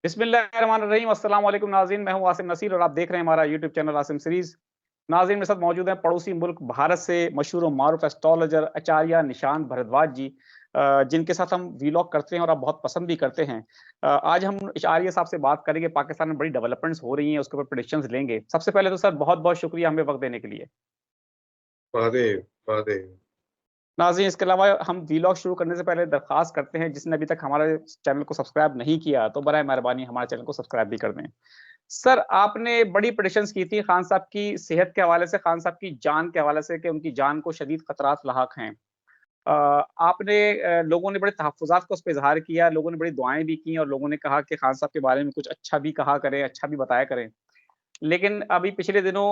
बिस्मिल्लाहिर्रहमानिर्रहीम। अस्सलाम वालेकुम नाज़रीन, मैं हूं आसिम नसीर और आप देख रहे हैं हमारा यूट्यूब चैनल आसिम सीरीज। नाज़रीन, मेरे साथ मौजूद हैं पड़ोसी मुल्क भारत से मशहूर और मारूफ एस्ट्रोलॉजर आचार्य निशांत भारद्वाज जी, जिनके साथ हम वीलॉग करते हैं और आप बहुत पसंद भी करते हैं। आज हम आचार्य साहब से बात करेंगे, पाकिस्तान में बड़ी डेवलपमेंट्स हो रही हैं, उसके ऊपर प्रेडिक्शंस लेंगे। सबसे पहले तो सर बहुत बहुत शुक्रिया हमें वक्त देने के लिए। महादेव महादेव। नाज़रीन, इसके अलावा हम वीलॉग शुरू करने से पहले दरख्वास्त करते हैं, जिसने अभी तक हमारे चैनल को सब्सक्राइब नहीं किया तो बराए मेहरबानी हमारे चैनल को सब्सक्राइब भी कर दें। सर, आपने बड़ी प्रेडिक्शंस की थी खान साहब की सेहत के हवाले से, खान साहब की जान के हवाले से कि उनकी जान को शदीद खतरात लाहक हैं। आपने लोगों ने बड़े तहफ़्फ़ुज़ात का उस पे इज़हार किया, लोगों ने बड़ी दुआएँ भी की और लोगों ने कहा कि खान साहब के बारे में कुछ अच्छा भी कहा करें, अच्छा भी बताया करें। लेकिन अभी पिछले दिनों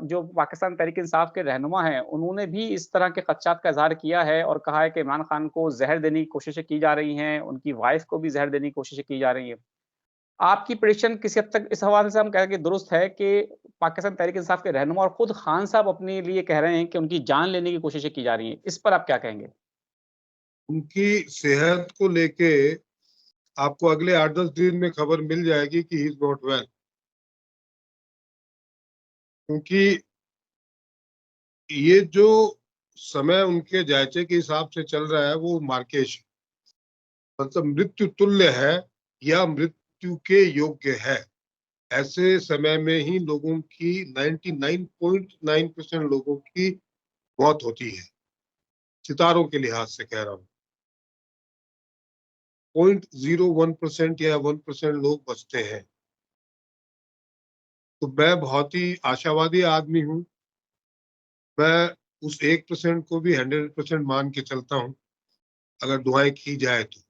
जो पाकिस्तान तहरीक-ए-इंसाफ के रहनुमा हैं, उन्होंने भी इस तरह के खदशात का इज़हार किया है और कहा है कि इमरान खान को ज़हर देने की कोशिशें की जा रही हैं, उनकी वाइफ़ को भी ज़हर देने की कोशिशें की जा रही हैं। आपकी प्रेडिक्शन किसी हद तक इस हवाले से हम कहें कि दुरुस्त है कि पाकिस्तान तहरीक-ए-इंसाफ के रहनुमा और खुद खान साहब अपने लिए कह रहे हैं कि उनकी जान लेने की कोशिशें की जा रही हैं। इस पर आप क्या कहेंगे? उनकी सेहत को लेके आपको अगले 8-10 दिन में खबर मिल जाएगी कि ही इज नॉट वेल, क्योंकि ये जो समय उनके जायचे के हिसाब से चल रहा है वो मार्केश है। मतलब मृत्यु तुल्य है या मृत्यु के योग्य है। ऐसे समय में ही लोगों की 99.9% लोगों की मौत होती है। सितारों के लिहाज से कह रहा हूँ, 0.01% या 1% लोग बचते हैं। तो मैं बहुत ही आशावादी आदमी हूँ। मैं उस 1% को भी 100% मान के चलता हूँ, अगर दुआएं की जाए तो।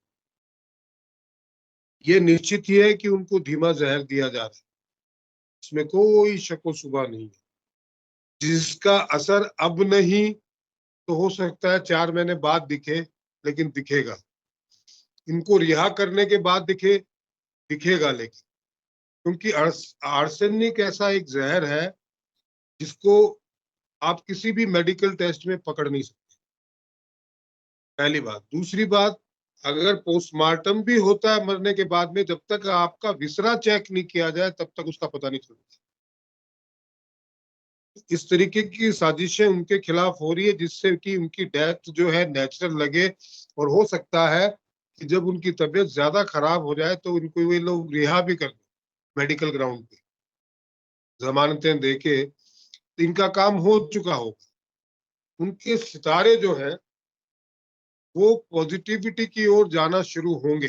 ये निश्चित ही है कि उनको धीमा जहर दिया जा रहा है, इसमें कोई शक व शुबा नहीं है। जिसका असर अब नहीं तो हो सकता है 4 महीने बाद दिखे, लेकिन दिखेगा। इनको रिहा करने के बाद दिखेगा, लेकिन क्योंकि आर्सेनिक ऐसा एक जहर है जिसको आप किसी भी मेडिकल टेस्ट में पकड़ नहीं सकते, पहली बात। दूसरी बात, अगर पोस्टमार्टम भी होता है मरने के बाद में, जब तक आपका विसरा चेक नहीं किया जाए तब तक उसका पता नहीं चलता। इस तरीके की साजिशें उनके खिलाफ हो रही है, जिससे कि उनकी डेथ जो है नेचुरल लगे। और हो सकता है कि जब उनकी तबीयत ज्यादा खराब हो जाए तो उनको वे लोग रिहा भी कर दें मेडिकल ग्राउंड पे, जमानतें देके। इनका काम हो चुका होगा। उनके सितारे जो हैं वो पॉजिटिविटी की ओर जाना शुरू होंगे।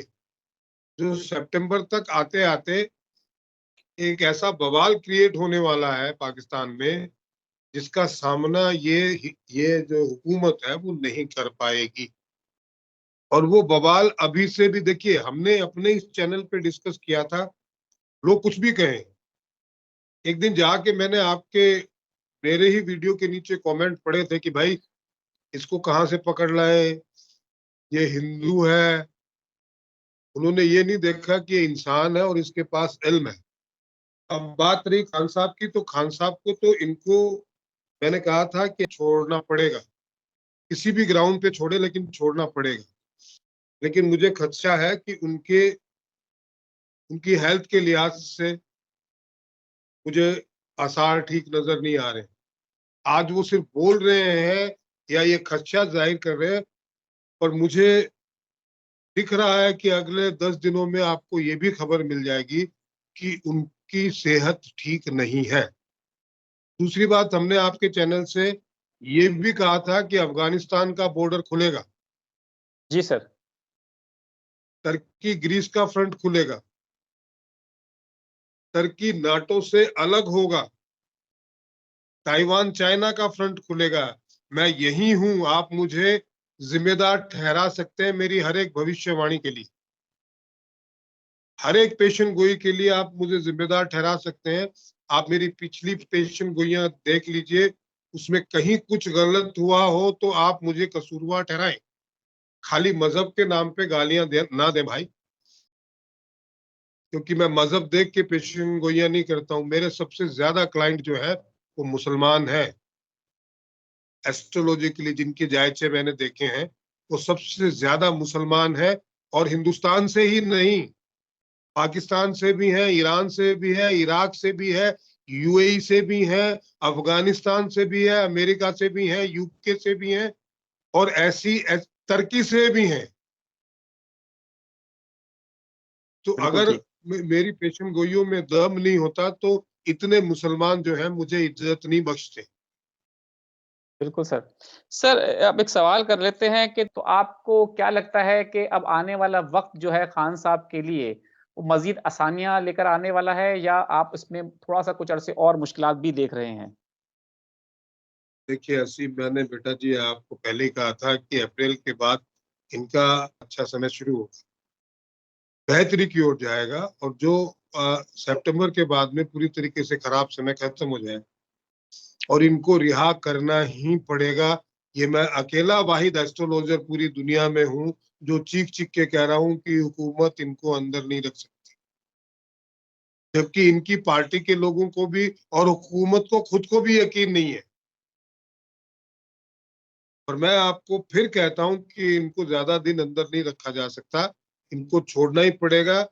जो सितंबर तक आते आते एक ऐसा बवाल क्रिएट होने वाला है पाकिस्तान में, जिसका सामना ये जो हुकूमत है वो नहीं कर पाएगी। और वो बवाल अभी से भी, देखिए, हमने अपने इस चैनल पे डिस्कस किया था। लोग कुछ भी कहें, एक दिन जाके मैंने मेरे ही वीडियो के नीचे कमेंट पड़े थे कि भाई इसको कहाँ से पकड़ लाए, ये हिंदू है। उन्होंने ये नहीं देखा कि ये इंसान है और इसके पास इल्म है। अब बात रही खान साहब की, तो खान साहब को तो इनको मैंने कहा था कि छोड़ना पड़ेगा, किसी भी ग्राउंड पे छोड़े लेकिन छोड़ना पड़ेगा। लेकिन मुझे खदशा है कि उनकी हेल्थ के लिहाज से मुझे आसार ठीक नजर नहीं आ रहे। आज वो सिर्फ बोल रहे हैं या ये खदशा जाहिर कर रहे हैं, पर मुझे दिख रहा है कि अगले 10 दिनों में आपको ये भी खबर मिल जाएगी कि उनकी सेहत ठीक नहीं है। दूसरी बात, हमने आपके चैनल से ये भी कहा था कि अफगानिस्तान का बॉर्डर खुलेगा, जी सर। टर्की ग्रीस का फ्रंट खुलेगा, टर्की नाटो से अलग होगा, ताइवान चाइना का फ्रंट खुलेगा। मैं यही हूं, आप मुझे जिम्मेदार ठहरा सकते हैं मेरी हर एक भविष्यवाणी के लिए, हर एक पेशन गोई के लिए आप मुझे जिम्मेदार ठहरा सकते हैं। आप मेरी पिछली पेशन गोइयां देख लीजिए, उसमें कहीं कुछ गलत हुआ हो तो आप मुझे कसूरवार ठहराएं। खाली मजहब के नाम पे गालियां ना दे भाई, क्योंकि मैं मजहब देख के पेशन गोइयां नहीं करता हूं। मेरे सबसे ज्यादा क्लाइंट जो है वो मुसलमान है। एस्ट्रोलॉजिकली जिनके जायचे मैंने देखे हैं वो सबसे ज्यादा मुसलमान है, और हिंदुस्तान से ही नहीं, पाकिस्तान से भी हैं, ईरान से भी है, इराक से भी है, यूएई से भी हैं, अफगानिस्तान से भी है, अमेरिका से भी हैं, यूके से भी हैं, और तुर्की से भी हैं। तो बिल्कुल अगर ठीक। मेरी पेशन गोइयों में दम नहीं होता तो इतने मुसलमान जो हैं मुझे इज्जत नहीं बख्शते। बिल्कुल सर। सर अब एक सवाल कर लेते हैं कि तो आपको क्या लगता है कि अब आने वाला वक़्त जो है खान साहब के लिए, वो मज़ीद आसानियाँ लेकर आने वाला है या आप इसमें थोड़ा-सा कुछ अरसे और मुश्किलात भी देख रहे हैं? देखिए असीम, मैंने बेटा जी आपको पहले ही कहा था कि अप्रैल के बाद इनका अच्छा समय शुरू होगा, बेहतरी की ओर जाएगा, और जो सितंबर के बाद में पूरी तरीके से खराब समय खत्म हो जाए और इनको रिहा करना ही पड़ेगा। ये मैं अकेला वाहिद एस्ट्रोलॉजर पूरी दुनिया में हूं जो चीख चीख के कह रहा हूं कि हुकूमत इनको अंदर नहीं रख सकती, जबकि इनकी पार्टी के लोगों को भी और हुकूमत को खुद को भी यकीन नहीं है। और मैं आपको फिर कहता हूं कि इनको ज्यादा दिन अंदर नहीं रखा जा सकता, इनको छोड़ना ही पड़ेगा।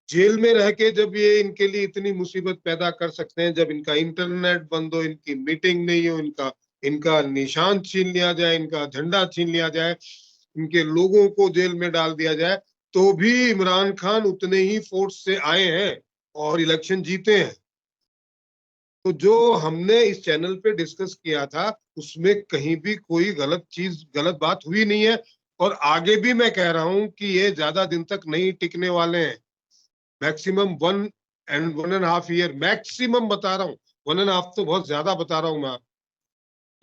जेल में रह के जब ये इनके लिए इतनी मुसीबत पैदा कर सकते हैं, जब इनका इंटरनेट बंद हो, इनकी मीटिंग नहीं हो, इनका इनका निशान छीन लिया जाए, इनका झंडा छीन लिया जाए, इनके लोगों को जेल में डाल दिया जाए, तो भी इमरान खान उतने ही फोर्स से आए हैं और इलेक्शन जीते हैं। तो जो हमने इस चैनल पे डिस्कस किया था उसमें कहीं भी कोई गलत बात हुई नहीं है, और आगे भी मैं कह रहा हूं कि ये ज्यादा दिन तक नहीं टिकने वाले हैं। मैक्सिमम 1 and 1.5 year मैक्सिमम बता रहा हूँ, 1.5 तो बहुत ज्यादा बता रहा हूँ मैं।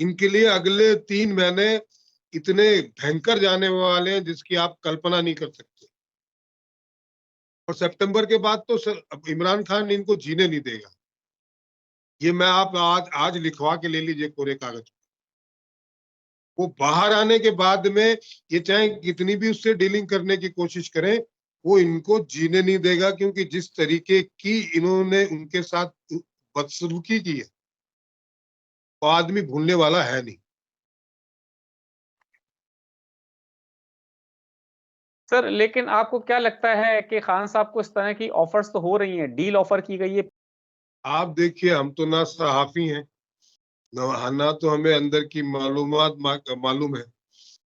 इनके लिए अगले 3 महीने इतने भयंकर जाने वाले हैं जिसकी आप कल्पना नहीं कर सकते। और सितंबर के बाद तो अब इमरान खान इनको जीने नहीं देगा। ये मैं आप आज आज लिखवा के ले लीजिए कोरे कागज। वो बाहर आने के बाद में ये चाहे कितनी भी उससे डीलिंग करने की कोशिश करें, वो इनको जीने नहीं देगा, क्योंकि जिस तरीके की इन्होंने उनके साथ बदसलूकी की है वो आदमी भूलने वाला है नहीं। सर लेकिन आपको क्या लगता है कि खान साहब को इस तरह की ऑफ़र्स तो हो रही हैं, डील ऑफ़र की गई है। आप देखिए, हम तो ना सहाफी हैं, ना तो हमें अंदर की मालूमात मालूम है,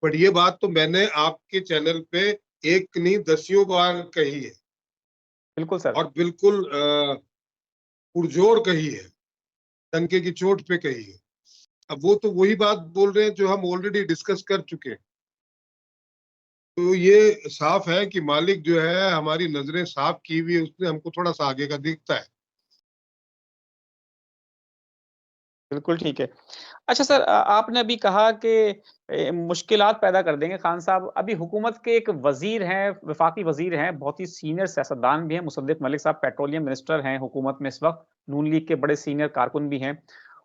पर ये बात तो मैंने आपके चैनल पे एक नहीं दसियों बार कही है, बिल्कुल सर। और बिल्कुल पुरजोर कही है, डंके की चोट पे कही है। अब वो तो वही बात बोल रहे हैं जो हम ऑलरेडी डिस्कस कर चुके हैं। तो ये साफ है कि मालिक जो है हमारी नजरें साफ की हुई है, उसने हमको थोड़ा सा आगे का दिखता है। बिल्कुल ठीक है। अच्छा सर आपने अभी कहा कि मुश्किलात पैदा कर देंगे खान साहब। अभी हुकूमत के एक वज़ीर हैं, वफ़ाकी वज़ीर हैं, बहुत ही सीनियर सियासतदान भी हैं, मुसद्दिक़ मलिक साहब पेट्रोलियम मिनिस्टर हैं हुकूमत में इस वक़्त, नून लीग के बड़े सीनियर कारकुन भी हैं।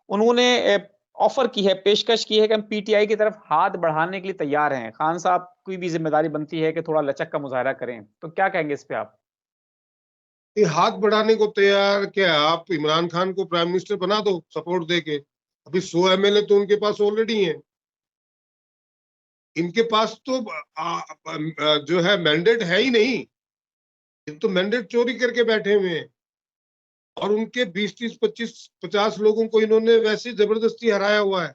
उन्होंने ऑफ़र की है, पेशकश की है कि हम पीटीआई की तरफ हाथ बढ़ाने के लिए तैयार हैं। खान साहब की भी ज़िम्मेदारी बनती है कि थोड़ा लचक का मुज़ाहरा करें। तो क्या कहेंगे इस पे आप? ये हाथ बढ़ाने को तैयार क्या है? आप इमरान खान को प्राइम मिनिस्टर बना दो सपोर्ट दे के। अभी 100 एमएलए तो उनके पास ऑलरेडी हैं। इनके पास तो जो है मैंडेट है ही नहीं। ये तो मैंडेट चोरी करके बैठे हुए हैं, और उनके 20 30 25 50 लोगों को इन्होंने वैसे जबरदस्ती हराया हुआ है।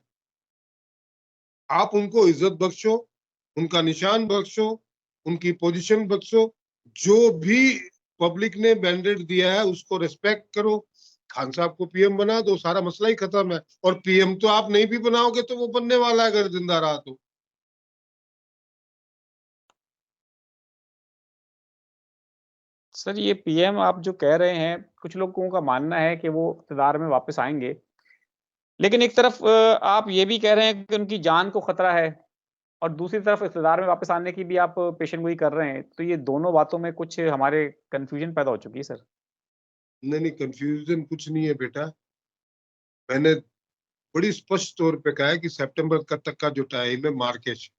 आप उनको इज्जत बख्शो, उनका निशान बख्शो, उनकी पोजीशन बख्शो, जो भी पब्लिक ने मैंडेट दिया है उसको रिस्पेक्ट करो। खान साहब को पीएम बना दो, सारा मसला ही खत्म है। और पीएम तो आप नहीं भी बनाओगे तो वो बनने वाला है अगर जिंदा रहा तो। सर ये पीएम आप जो कह रहे हैं, कुछ लोगों का मानना है कि वो इक़्तिदार में वापस आएँगे। लेकिन एक तरफ आप ये भी कह रहे हैं कि उनकी जान को खतरा है और दूसरी तरफ इक़्तिदार में वापस आने की भी आप पेशेनगोई कर रहे हैं। तो ये दोनों बातों में कुछ हमारे कन्फ्यूज़न पैदा हो चुकी है सर। नहीं नहीं, कंफ्यूजन कुछ नहीं है बेटा। मैंने बड़ी स्पष्ट तौर पे कहा है कि सितंबर तक का जो टाइम है मार्केश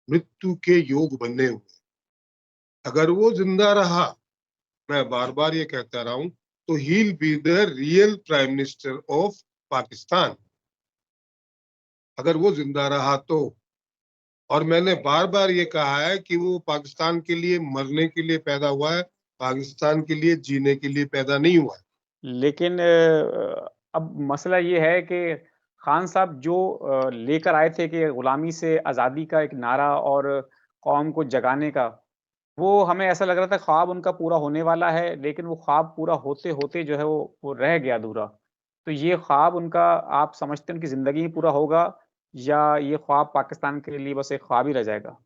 मृत्यु के योग बने हुए। अगर वो जिंदा रहा, मैं बार बार ये कहता रहा हूं, तो he will be the real prime minister of Pakistan, अगर वो जिंदा रहा तो। और मैंने बार बार ये कहा है कि वो पाकिस्तान के लिए मरने के लिए पैदा हुआ है, पाकिस्तान के लिए जीने के लिए पैदा नहीं हुआ है। लेकिन अब मसला ये है कि खान साहब जो लेकर आए थे कि गुलामी से आज़ादी का एक नारा और कौम को जगाने का, वो हमें ऐसा लग रहा था ख्वाब उनका पूरा होने वाला है, लेकिन वो ख्वाब पूरा होते-होते जो है वो रह गया अधूरा। तो ये ख्वाब उनका आप समझते हैं उनकी ज़िंदगी में पूरा होगा या ये ख्वाब पाकिस्तान के लिए बस एक ख्वाब ही रह जाएगा?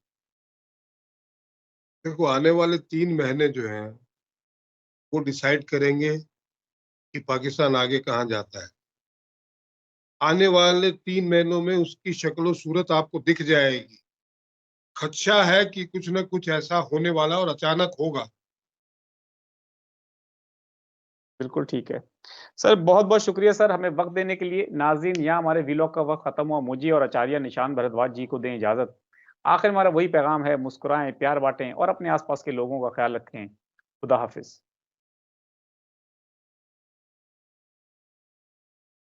देखो, आने वाले 3 महीने जो हैं, वो डिसाइड करेंगे कि पाकिस्तान आगे कहाँ जाता है। आने वाले 3 महीनों में उसकी शक्ल-ओ-सूरत आपको दिख जाएगी। खदशा है कि कुछ न कुछ ऐसा होने वाला और अचानक होगा। बिल्कुल ठीक है। सर बहुत-बहुत शुक्रिया सर हमें वक़्त देने के लिए। नाज़रीन यहाँ हमारे व्लॉग का वक़्त ख़त्म हुआ। मुझे और आचार्य निशांत भारद्वाज जी को दें इजाज़त। आखिर हमारा वही पैगाम है मुस्कुराएँ, प्यार बाँटें और अपने आस-पास के लोगों का ख़्याल रखें। खुदा हाफ़िज़।